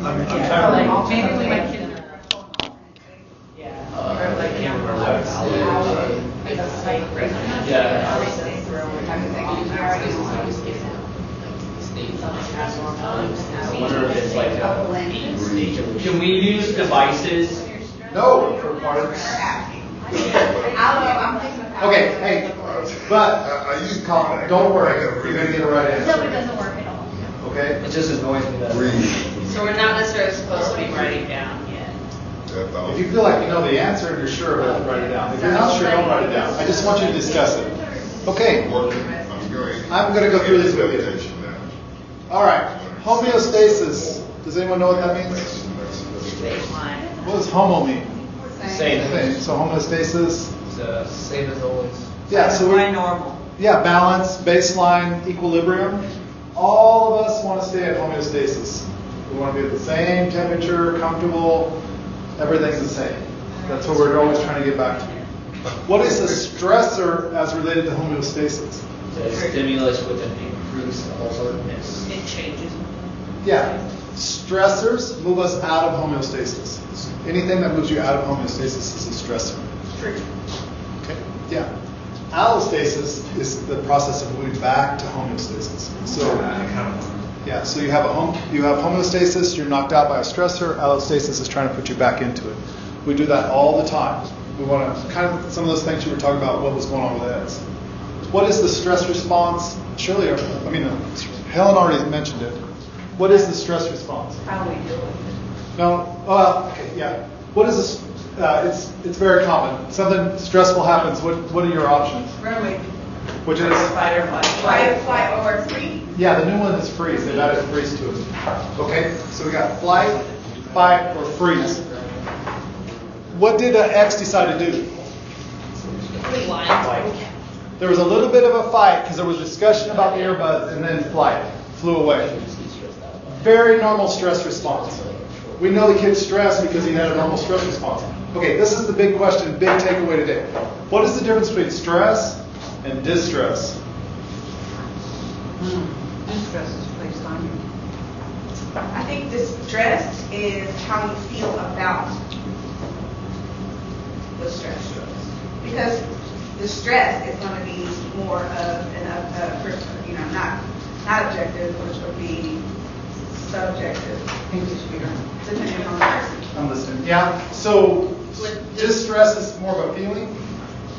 I'm kind of Maybe we might get I wonder if it's like a stage of. Can we use devices? No, for parts. Okay, hey, but don't worry, you're going to get a right No, it answer. doesn't work at all. Okay? It just annoys me that. So we're not necessarily supposed to be writing down yet. If you feel like you know the answer and you're sure about it, write it down. If you're not sure, don't write it down. I just want you to discuss it. Okay, I'm going to go through this with you. All right, homeostasis. Does anyone know what that means? Baseline. What does homo mean? Same thing. So homeostasis. It's same as always. Yeah, so By normal. yeah, balance, baseline, equilibrium. All of us want to stay at homeostasis. We want to be at the same temperature, comfortable, everything's the same. That's what we're always trying to get back to. What is the stressor as related to homeostasis? The stimulus with an increased alertness. It changes. Yeah, stressors move us out of homeostasis. Anything that moves you out of homeostasis is a stressor. True. Okay. Yeah. Allostasis is the process of moving back to homeostasis. So, yeah. So you have homeostasis. You're knocked out by a stressor. Allostasis is trying to put you back into it. We do that all the time. We want to kind of some of those things you were talking about. What was going on with Ed's? What is the stress response? Shirley, Helen already mentioned it. What is the stress response? How do we do it? No. Okay. Yeah. What is this? It's very common. Something stressful happens. What are your options? Runway. Which is Fight or flight. Fight, flight, or freeze. yeah. The new one is freeze. They've added freeze to it. Okay. So we got flight, fight, or freeze. What did X decide to do? There was a little bit of a fight because there was discussion about the earbuds, and then flight flew away. Very normal stress response. We know the kid's stressed because he had a normal stress response. Okay, this is the big question, big takeaway today. What is the difference between stress and distress? Distress is placed on you. I think distress is how you feel about the stress. Because the stress is going to be more of not objective, which would be subjective. Depending on the person. I'm listening. Yeah. So distress is more of a feeling.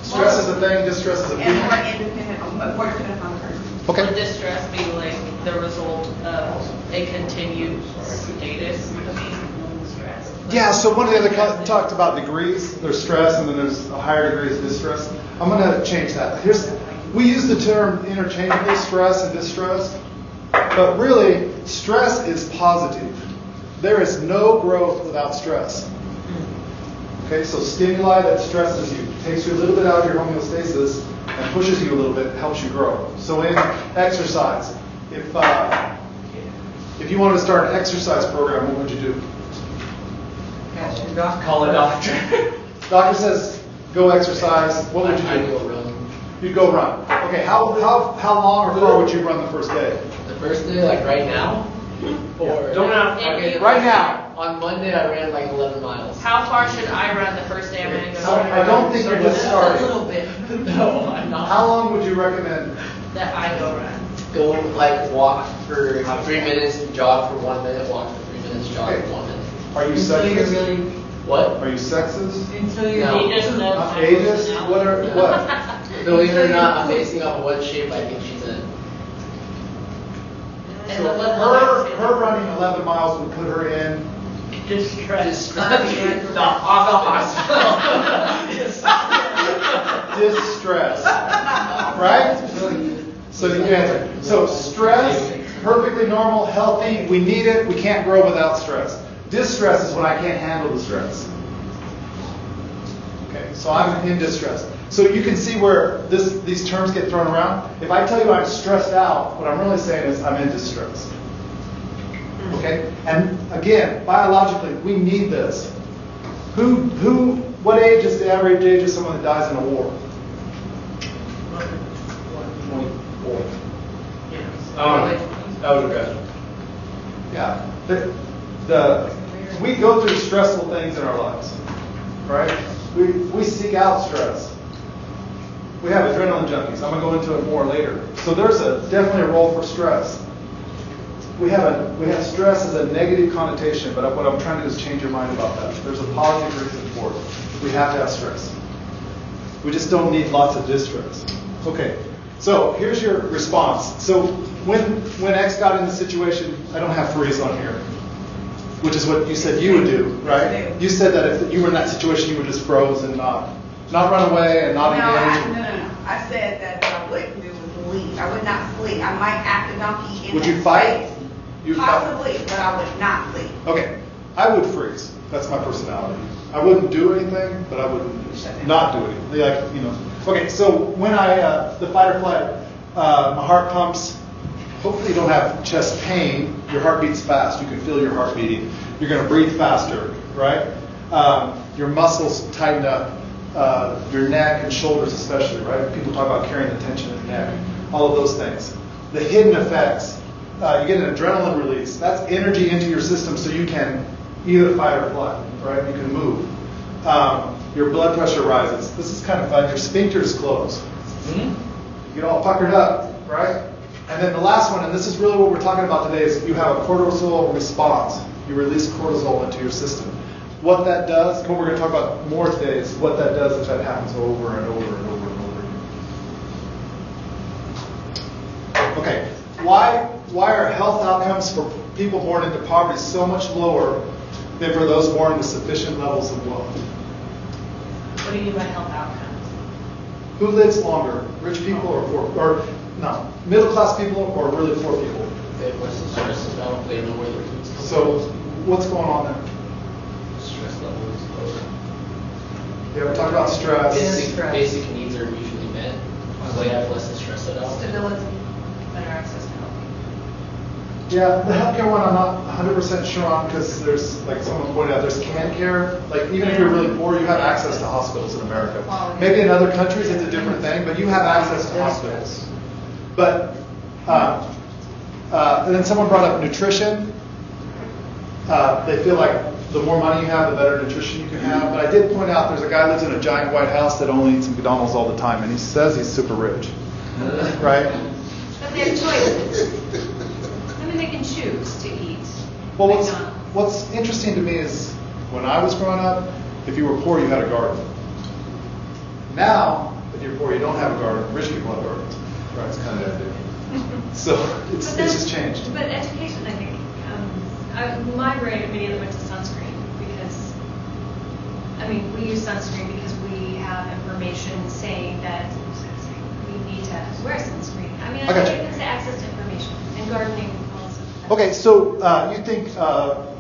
Stress is a thing. Distress is a And feeling. more dependent on the person. Okay. Would distress be like the result of a continued status of being stressed? Yeah, so one of the other talked about degrees. There's stress, and then there's a higher degree of distress. I'm going to change that. We use the term interchangeably, stress and distress, but really, stress is positive. There is no growth without stress. Okay, so stimuli that stresses you, takes you a little bit out of your homeostasis, and pushes you a little bit, helps you grow. So in exercise, if you wanted to start an exercise program, what would you do? Call a doctor. Doctor says, go exercise. What would you do? I'd go run. You'd go run. Okay, how long or far would you run the first day? The first day, like right now? Or Don't have. okay, Right now. on Monday I ran like 11 miles. How far should I run the first day I'm going to go? I don't think you're just A starting. little bit No, I'm not. How long would you recommend? that I go run. Go like walk for 3 minutes, jog for 1 minute, walk for 3 minutes, jog for 1 minute. Are you Until you're sexist? really what? Are you sexist? Until you're No. ageist. Ageist? What? Believe it or not, I'm basing off what shape I think she's in. And So the level of her running 11 miles would put her in. distress. The hospital. Distress. Right? So you answer. So stress, perfectly normal, healthy. We need it. We can't grow without stress. Distress is when I can't handle the stress. Okay, so I'm in distress. So you can see where these terms get thrown around. If I tell you I'm stressed out, what I'm really saying is I'm in distress. Okay? And again, biologically, we need this. What age is the average age of someone that dies in a war? 24. That was aggressive. Yeah. we go through stressful things in our lives, right? We seek out stress. We have adrenaline junkies. I'm going to go into it more later. So there's definitely a role for stress. We have stress as a negative connotation, but what I'm trying to do is change your mind about that. There's a positive reason for it. We have to have stress. We just don't need lots of distress. Okay, so here's your response. So when X got in the situation, I don't have freeze on here, which is what you said you would do, right? You said that if you were in that situation, you would just froze and not run away and not engage. No. I said that I wouldn't do was leave. I would not flee. I might act a donkey in Would that you fight? space. You'd Possibly, but I would not flee. Okay, I would freeze. That's my personality. I wouldn't do anything, but I wouldn't not do anything. Like, you know. Okay, so when the fight or flight, my heart pumps. Hopefully you don't have chest pain. Your heart beats fast. You can feel your heart beating. You're going to breathe faster, right? Your muscles tighten up. Your neck and shoulders especially, right? People talk about carrying the tension in the neck. All of those things. The hidden effects. You get an adrenaline release. That's energy into your system so you can either fight or flight, right? You can move. Your blood pressure rises. This is kind of fun. Your sphincters close. You get all puckered up, right? And then the last one, and this is really what we're talking about today, is you have a cortisol response. You release cortisol into your system. What that does, what we're going to talk about more today, is what that does if that happens over and over and over and over. Okay, why are health outcomes for people born into poverty so much lower than for those born with sufficient levels of wealth? What do you mean by health outcomes? Who lives longer, rich people or poor? Or no, middle class people or really poor people? They have less stress about, they know where their food's coming So what's going on there? from. Stress level is lower. Yeah, we talked about stress. Basic needs are usually met. So they have less to stress it out. Stability. Better access to health. Yeah, the healthcare one I'm not 100% sure on because there's, like someone pointed out, there's care. Like even if you're really poor, you have access to hospitals in America. Maybe in other countries it's a different thing, but you have access to hospitals. But, and then someone brought up nutrition. They feel like the more money you have, the better nutrition you can have. But I did point out there's a guy who lives in a giant white house that only eats McDonald's all the time, and he says he's super rich. Right? But they have choices. I mean, they can choose to eat Well, McDonald's. what's interesting to me is when I was growing up, if you were poor, you had a garden. Now, if you're poor, you don't have a garden. Rich people have gardens. Right? It's kind of that different. So it's just changed. But education, I think, my great opinion went to sunscreen because, I mean, we use sunscreen because we have information saying that we need to wear sunscreen. I mean, I got think you. it's the access to information and gardening also. Okay, so you think, so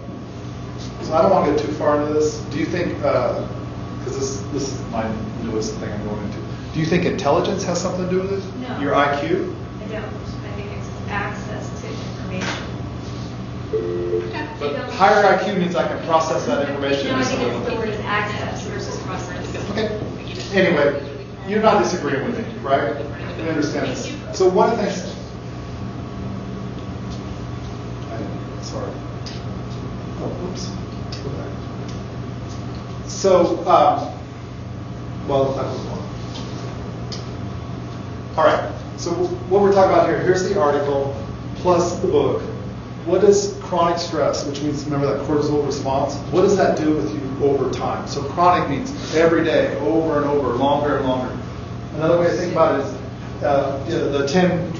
I don't want to get too far into this. Do you think, because this is my newest thing I'm going into, do you think intelligence has something to do with it? No. Your IQ? I don't. I think it's access to information. But higher IQ means I can process that information. No, I think it's the word is access versus process. Okay. Anyway, you're not disagreeing with me, right? We understand this. So one of the things. Sorry. Oh, oops. Go back. So, well, that was one. All right. So what we're talking about here, here's the article plus the book. What is chronic stress, which means, remember that cortisol response? What does that do with you over time? So chronic means every day, over and over, longer and longer. Another way to think about it is the 10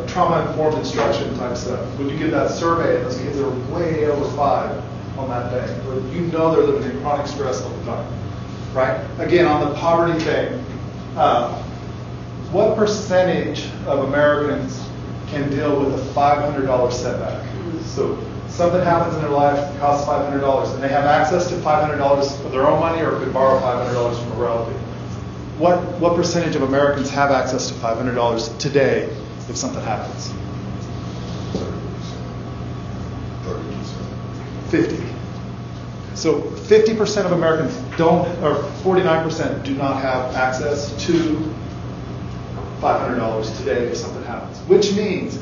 trauma-informed instruction type stuff. When you give that survey and those kids are way over 5 on that day, you know they're living in chronic stress all the time, right? Again, on the poverty thing, what percentage of Americans can deal with a $500 setback? So something happens in their life, it costs $500, and they have access to $500 of their own money or could borrow $500 from a relative. What percentage of Americans have access to $500 today if something happens? 50. So 50% of Americans don't, or 49% do not have access to $500 today if something happens. Which means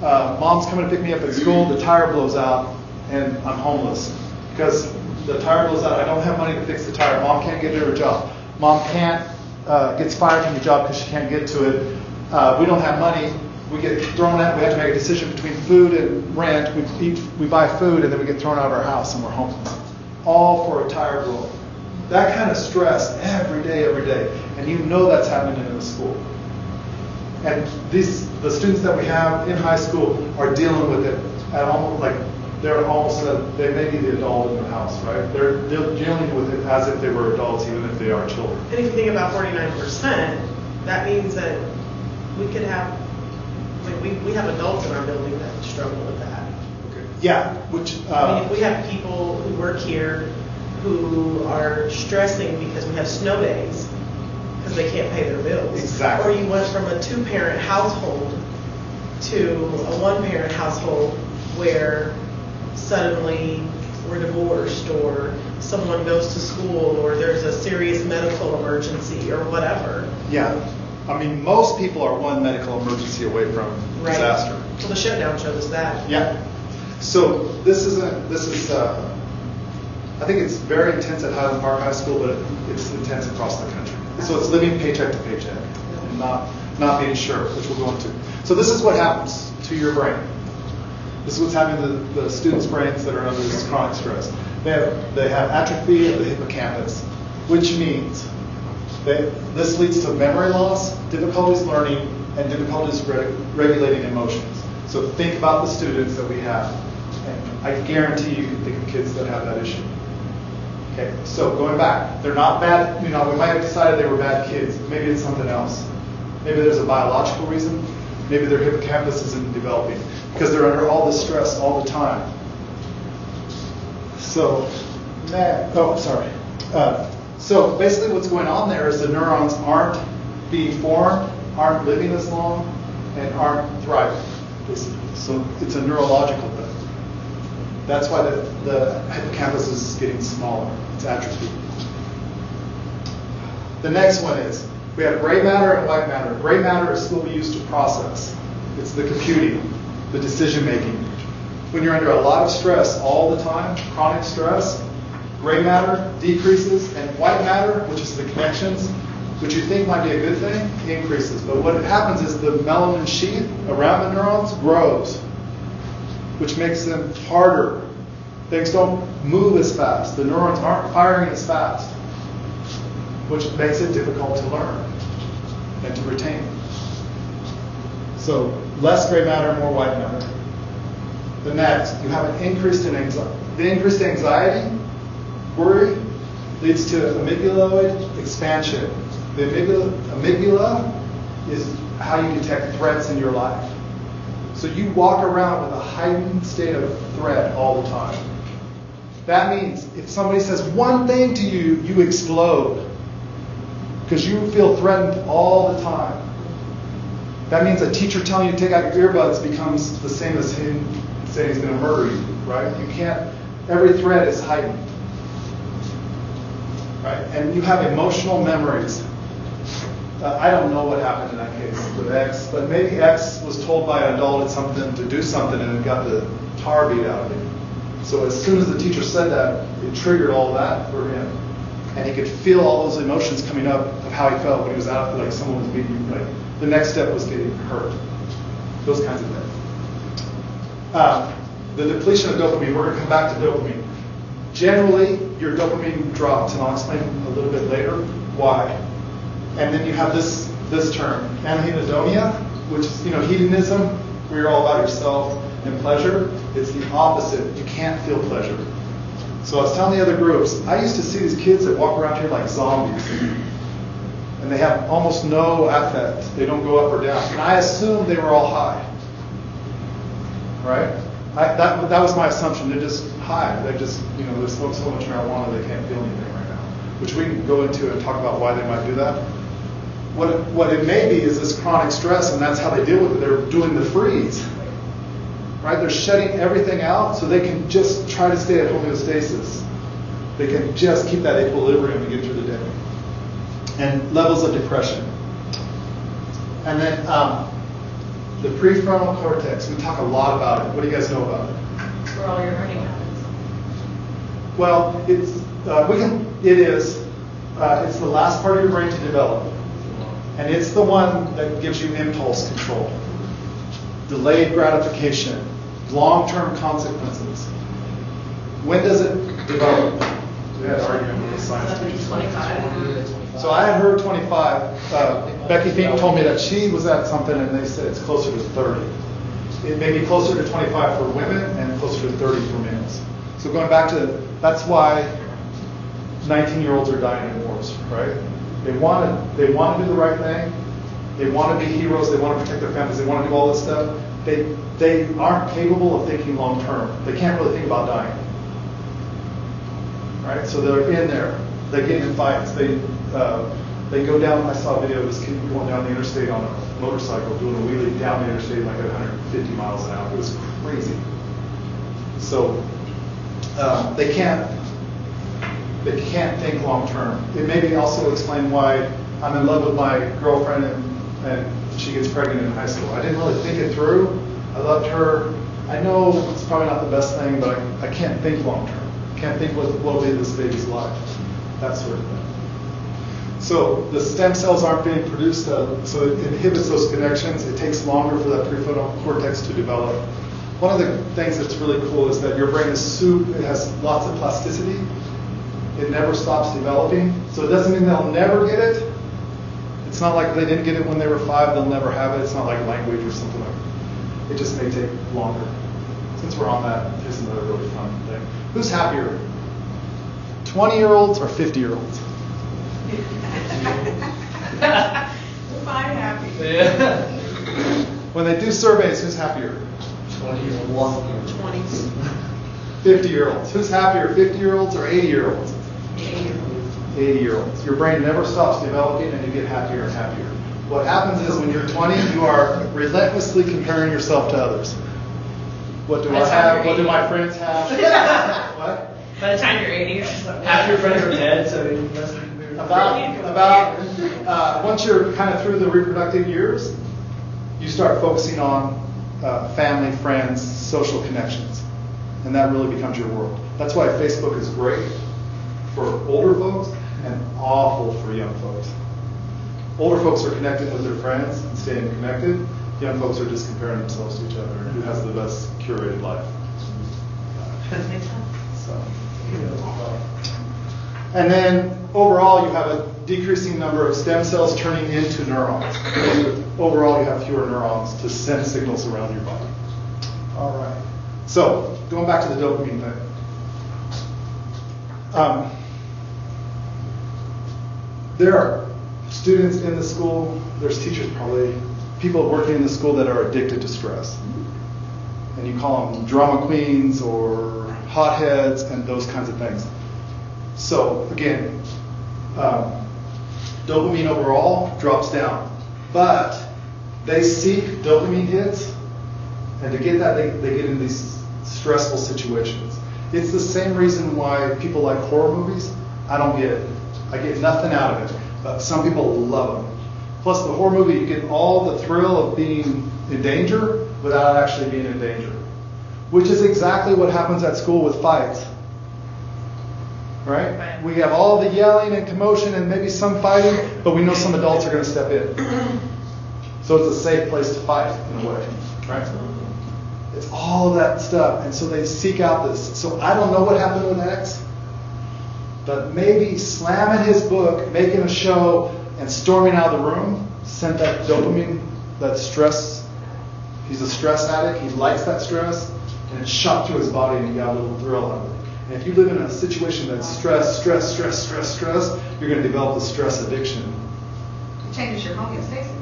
mom's coming to pick me up at school, the tire blows out, and I'm homeless because the tire goes out. I don't have money to fix the tire. Mom can't get to her job. Mom gets fired from the job because she can't get to it. We don't have money. We get thrown out. We have to make a decision between food and rent. We buy food and then we get thrown out of our house and we're homeless. All for a tire blow. That kind of stress every day, and you know that's happening in the school. And the students that we have in high school are dealing with it at almost like they may be the adult in the house, right? They're dealing with it as if they were adults, even if they are children. And if you think about 49%, that means that we could have, we have adults in our building that struggle with that. Okay. Yeah, which I mean, if we have people who work here who are stressing because we have snow days because they can't pay their bills. Exactly. Or you went from a 2-parent household to a 1-parent household where suddenly we're divorced or someone goes to school or there's a serious medical emergency or whatever. Yeah. I mean, most people are one medical emergency away from disaster. Well, the shutdown showed us that. Yeah. So this is I think it's very intense at Highland Park High School, but it's intense across the country. So it's living paycheck to paycheck and not being sure, which we'll go into. So this is what happens to your brain. This is what's happening to the students' brains that are under this chronic stress. They have atrophy of the hippocampus, which means this leads to memory loss, difficulties learning, and difficulties regulating emotions. So think about the students that we have, and I guarantee you can think of kids that have that issue. Okay, so going back, they're not bad. We might have decided they were bad kids. Maybe it's something else. Maybe there's a biological reason. Maybe their hippocampus isn't developing because they're under all this stress all the time. So basically what's going on there is the neurons aren't being formed, aren't living as long, and aren't thriving. So it's a neurological thing. That's why the hippocampus is getting smaller. It's atrophy. The next one is, we have gray matter and white matter. Gray matter is what we use to process. It's the computing, the decision making. When you're under a lot of stress all the time, chronic stress, gray matter decreases, and white matter, which is the connections, which you think might be a good thing, increases. But what happens is the melanin sheath around the neurons grows, which makes them harder. Things don't move as fast. The neurons aren't firing as fast, which makes it difficult to learn and to retain. So less gray matter, more white matter. The next, you have an increase in anxiety. The increased anxiety, worry, leads to amygdaloid expansion. The amygdala is how you detect threats in your life. So you walk around with a heightened state of threat all the time. That means if somebody says one thing to you, you explode because you feel threatened all the time. That means a teacher telling you to take out your earbuds becomes the same as him saying he's going to murder you, right? You can't, every threat is heightened. Right? And you have emotional memories. I don't know what happened in that case with X, but maybe X was told by an adult to do something and it got the tar beat out of him. So as soon as the teacher said that, it triggered all that for him. And he could feel all those emotions coming up of how he felt when he was out, like someone was beating him. Like the next step was getting hurt. Those kinds of things. The depletion of dopamine, we're going to come back to dopamine. Generally, your dopamine drops, and I'll explain a little bit later why. And then you have this term, Anhedonia, which is hedonism, where you're all about yourself, and pleasure. It's the opposite. You can't feel pleasure. So I was telling the other groups, I used to see these kids that walk around here like zombies, and they have almost no affect. They don't go up or down. And I assumed they were all high. Right? That was my assumption. They're just high. They just they smoke so much marijuana they can't feel anything right now. Which we can go into and talk about why they might do that. What it may be is this chronic stress, and that's how they deal with it. They're doing the freeze. Right? They're shutting everything out so they can just try to stay at homeostasis. They can just keep that equilibrium to get through the day. And levels of depression. And then the prefrontal cortex, we talk a lot about it. What do you guys know about it? Where all your learning happens. Well, it's the last part of your brain to develop, and it's the one that gives you impulse control, delayed gratification, long-term consequences. When does it develop? We had an argument with the science. 25. So I had heard 25. Becky Fink told me that she was at something, and they said it's closer to 30. It may be closer to 25 for women and closer to 30 for males. So going back to, that's why 19-year-olds are dying in wars, right? They want to do the right thing. They want to be heroes. They want to protect their families. They want to do all this stuff. They aren't capable of thinking long term. They can't really think about dying, right? So they're in there. They get in fights. They go down. I saw a video of this kid going down the interstate on a motorcycle, doing a wheelie down the interstate like at 150 miles an hour. It was crazy. So they can't think long term. It maybe also explain why I'm in love with my girlfriend and she gets pregnant in high school. I didn't really think it through. I loved her. I know it's probably not the best thing, but I can't think long term. I can't think what will be this baby's life. That sort of thing. So the stem cells aren't being produced, so it inhibits those connections. It takes longer for that prefrontal cortex to develop. One of the things that's really cool is that your brain is soup. It has lots of plasticity. It never stops developing. So it doesn't mean they'll never get it. It's not like they didn't get it when they were 5, they'll never have it. It's not like language or something like that. It just may take longer. Since we're on that, here's another really fun thing. Who's happier? 20-year-olds or 50-year-olds? Fine, happy. Yeah. When they do surveys, who's happier? 20. 20s. 50-year-olds. Who's happier, 50-year-olds or 80-year-olds? 80-year-olds. Your brain never stops developing and you get happier and happier. What happens is when you're 20, you are relentlessly comparing yourself to others. What do I have? What do my friends have? What? By the time you're 80, you're just like, Half your friends are dead, so you must be once you're kind of through the reproductive years, you start focusing on family, friends, social connections. And that really becomes your world. That's why Facebook is great for older folks and awful for young folks. Older folks are connecting with their friends and staying connected. Young folks are just comparing themselves to each other and who has the best curated life. So, and then overall, you have a decreasing number of stem cells turning into neurons. Overall, you have fewer neurons to send signals around your body. All right. So, going back to the dopamine thing. There are students in the school, there's teachers probably, people working in the school that are addicted to stress. And you call them drama queens or hotheads and those kinds of things. So, again, dopamine overall drops down. But they seek dopamine hits, and to get that, they get in these stressful situations. It's the same reason why people like horror movies. I don't get it. I get nothing out of it. But some people love them. Plus, the horror movie, you get all the thrill of being in danger without actually being in danger. Which is exactly what happens at school with fights. Right? We have all the yelling and commotion and maybe some fighting, but we know some adults are going to step in. So it's a safe place to fight in a way. Right? It's all of that stuff. And so they seek out this. So I don't know what happened with X, but maybe slamming his book, making a show, and storming out of the room sent that dopamine, that stress. He's a stress addict. He likes that stress. And it shot through his body and he got a little thrill out of it. And if you live in a situation that's stress, you're going to develop a stress addiction. It changes your homeostasis.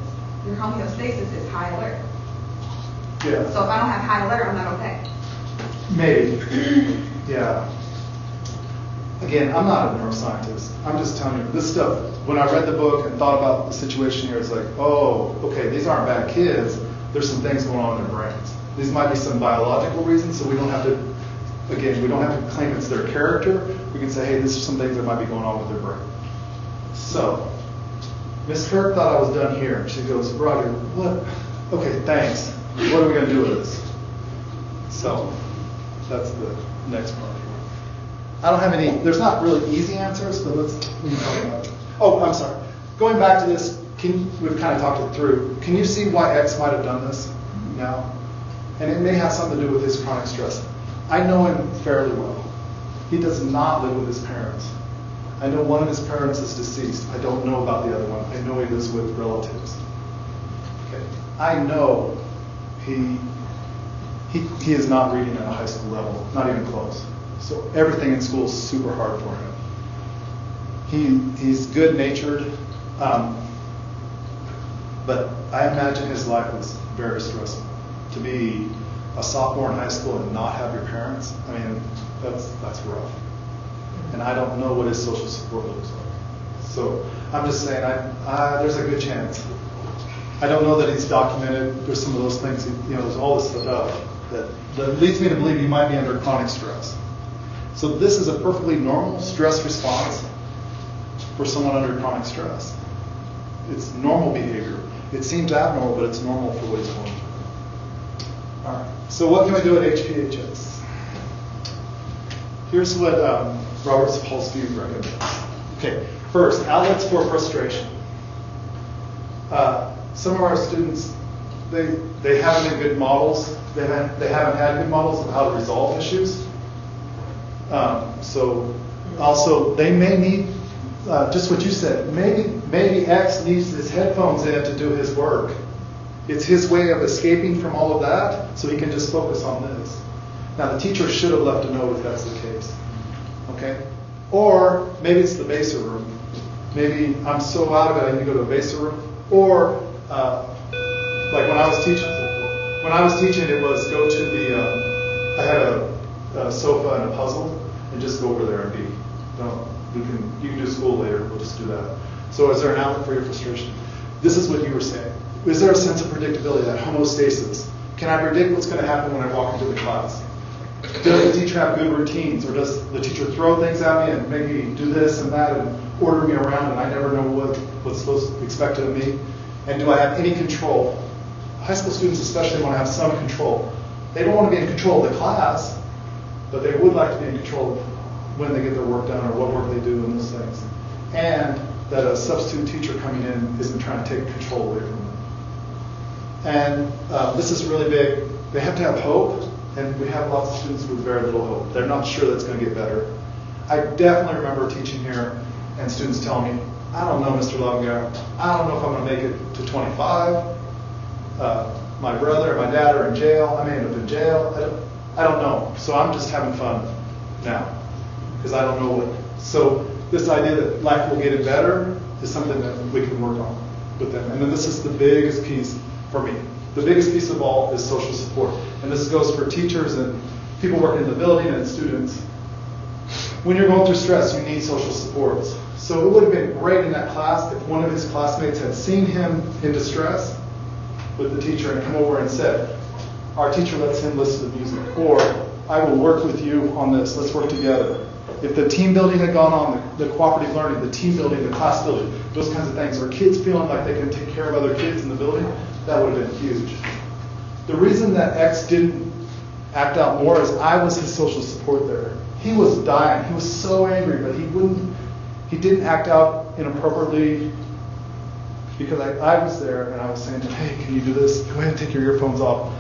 Your homeostasis is high alert. Yeah. So if I don't have high alert, I'm not okay. Maybe. Yeah. Again, I'm not a neuroscientist. I'm just telling you this stuff. When I read the book and thought about the situation here, it's like, oh, okay, these aren't bad kids. There's some things going on in their brains. These might be some biological reasons, so we don't have to, again, we don't have to claim it's their character. We can say, hey, these are some things that might be going on with their brain. So, Miss Kirk thought I was done here. She goes, Roger, what? Okay, thanks. What are we going to do with this? So, that's the next part. I don't have any, there's not really easy answers, but we can talk about it. Oh, I'm sorry. Going back to this, we've kind of talked it through. Can you see why X might have done this now? And it may have something to do with his chronic stress. I know him fairly well. He does not live with his parents. I know one of his parents is deceased. I don't know about the other one. I know he lives with relatives. Okay. I know he is not reading at a high school level, not even close. So everything in school is super hard for him. He's good-natured, but I imagine his life was very stressful. To be a sophomore in high school and not have your parents, I mean, that's rough. And I don't know what his social support looks like. So I'm just saying, there's a good chance. I don't know that he's documented. There's some of those things, there's all this stuff that leads me to believe he might be under chronic stress. So this is a perfectly normal stress response for someone under chronic stress. It's normal behavior. It seems abnormal, but it's normal for what he's going through. All right. So what can we do at HPHS? Here's what Robert Sapolsky recommends. Okay. First, outlets for frustration. Some of our students, they haven't been good models. They haven't had good models of how to resolve issues. So also they may need just what you said. Maybe X needs his headphones in to do his work. It's his way of escaping from all of that, so he can just focus on this. Now the teacher should have left a note if that's the case. Okay? Or maybe it's the baser room. Maybe I'm so out of it I need to go to a baser room. Or like when I was teaching, it was go to the. I had a sofa and a puzzle, and just go over there and be. You can do school later. We'll just do that. So is there an outlet for your frustration? This is what you were saying. Is there a sense of predictability, that homeostasis? Can I predict what's going to happen when I walk into the class? Does the teacher have good routines, or does the teacher throw things at me and make me do this and that and order me around, and I never know what's supposed to be expected of me? And do I have any control? High school students especially want to have some control. They don't want to be in control of the class, but they would like to be in control of when they get their work done or what work they do and those things. And that a substitute teacher coming in isn't trying to take control away from them. And this is really big. They have to have hope, and we have lots of students with very little hope. They're not sure that's going to get better. I definitely remember teaching here and students telling me, I don't know, Mr. Lovegar, I don't know if I'm going to make it to 25. My brother and my dad are in jail. I may end up in jail. I don't know. So I'm just having fun now because I don't know what. So this idea that life will get it better is something that we can work on with them. And then this is the biggest piece for me. The biggest piece of all is social support. And this goes for teachers and people working in the building and students. When you're going through stress, you need social supports. So it would have been great in that class if one of his classmates had seen him in distress with the teacher and come over and said, our teacher lets him listen to music, or I will work with you on this, let's work together. If the team building had gone on, the cooperative learning, the team building, the class building, those kinds of things, or kids feeling like they can take care of other kids in the building, that would have been huge. The reason that X didn't act out more is I was his social support there. He was dying. He was so angry, but he didn't act out inappropriately because I was there and I was saying to him, hey, can you do this? Go ahead and take your earphones off.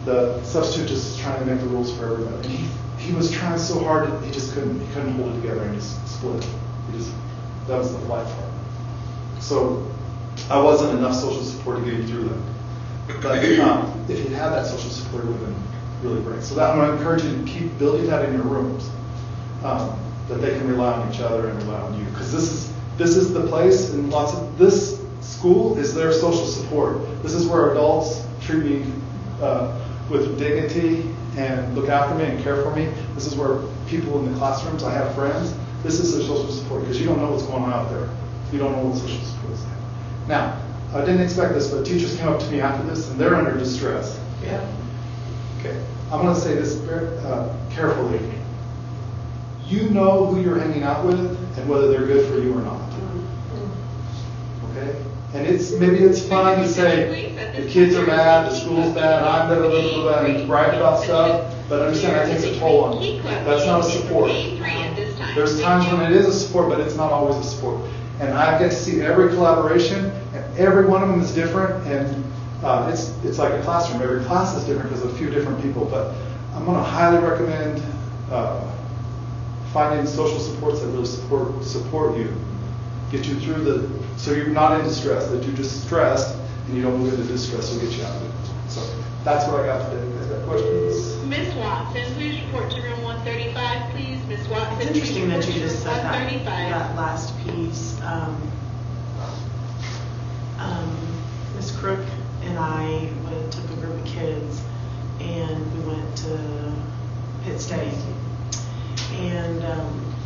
The substitute just is trying to make the rules for everybody. He was trying so hard that he just couldn't hold it together and just split. That was the life part. So I wasn't enough social support to get you through that. But if you had that social support, it would have been really great. So that I'm going to encourage you to keep building that in your rooms, that they can rely on each other and rely on you. Because this is the place, and this school is their social support. This is where adults treat me with dignity and look after me and care for me. This is where people in the classrooms, I have friends. This is their social support because you don't know what's going on out there. You don't know what social support is like. Now, I didn't expect this, but teachers came up to me after this and they're under distress. Yeah. Okay, I'm going to say this very carefully. You know who you're hanging out with and whether they're good for you or not. Okay? And maybe it's fun to say the kids are bad, the school's bad, I'm blah, blah, blah, blah, and brag about stuff. but understand that takes a toll on you. That's not a support. There's times when it is a support, but it's not always a support. And I get to see every collaboration, and every one of them is different, and it's like a classroom. Every class is different because of a few different people, but I'm going to highly recommend finding social supports that really support you, get you through so you're not in distress, that you're just stressed and you don't move into distress will get you out of it. So that's what I got today. You guys got questions? Miss Watson, please report to room 135, please. Miss Watson. It's interesting that you just said that, 135. that last piece. Miss Crook and I took a group of kids and we went to Pitt State. And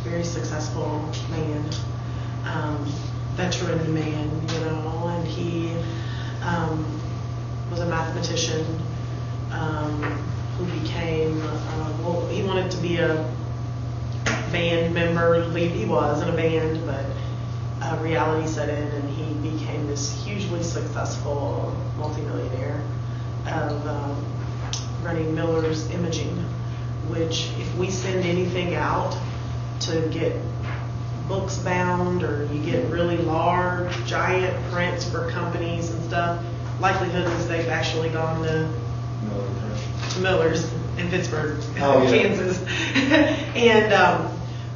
very successful man, veteran man, and he was a mathematician who became, he wanted to be a band member. He was in a band, but reality set in and he became this hugely successful multimillionaire of running Miller's Imaging, which if we send anything out to get books bound or you get really large, giant prints for companies and stuff, likelihood is they've actually gone to Miller's in Pittsburgh, Kansas. And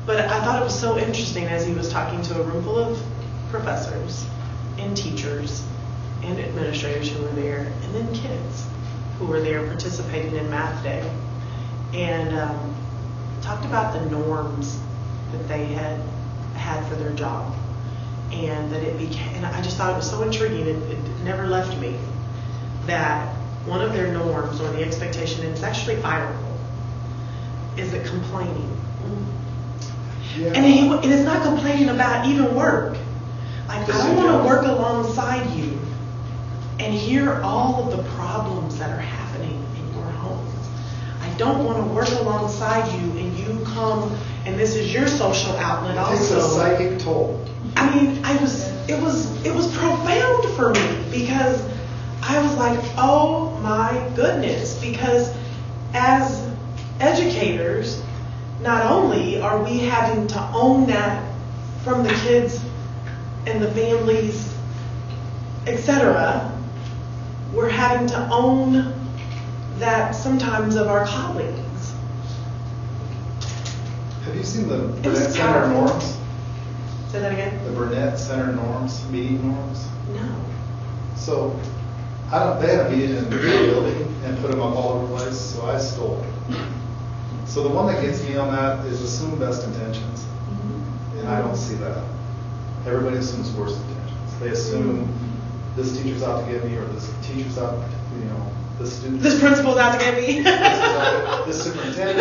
but I thought it was so interesting as he was talking to a room full of professors and teachers and administrators who were there, and then kids who were there participating in Math Day, and talked about the norms that they had for their job, and that it became, and I just thought it was so intriguing, it never left me, that one of their norms or the expectation, and it's actually fireable, is it complaining. Yeah. And it's not complaining about even work. Like, I don't want to work alongside you and hear all of the problems that are happening in your home. I don't want to work alongside you and you come and this is your social outlet also. It's a psychic toll. I mean, it was profound for me because I was like, oh my goodness, because as educators, not only are we having to own that from the kids and the families, etc., we're having to own that sometimes of our colleagues. Have you seen the It was Burnett Center powerful. norms? Say that again? The Burnett Center norms, meeting norms? No. So they had a meeting in the building and put them up all over the place, so I stole them. So the one that gets me on that is assume best intentions. And I don't see that. Everybody assumes worst intentions. They assume this teacher's out to get me, or this teacher's out, this student. This principal's out to get me. This superintendent,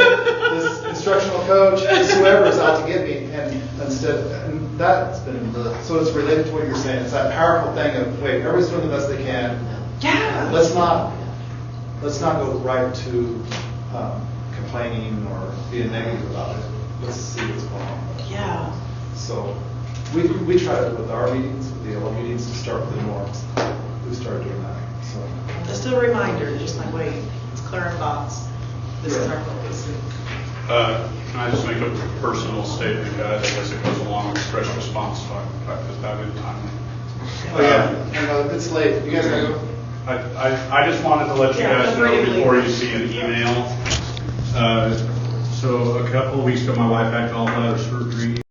this instructional coach, this whoever is out to get me, and that's been so it's related to what you're saying. It's that powerful thing of wait, everybody's doing the best they can. Yeah. Let's not go right to complaining or being negative about it. Let's see what's going on. Yeah. So we tried it with our meetings, with the LO meetings, to start with the norms. We started doing that. So. Just a reminder, just like, wait, let's clear our thoughts. This is our focus. Can I just make a personal statement, guys? I guess it goes along with stress response talk. In fact, it's about timely. Oh yeah, and it's late. You guys gotta go. I just wanted to let you guys know before you see an email. So a couple of weeks ago, my wife had gallbladder surgery,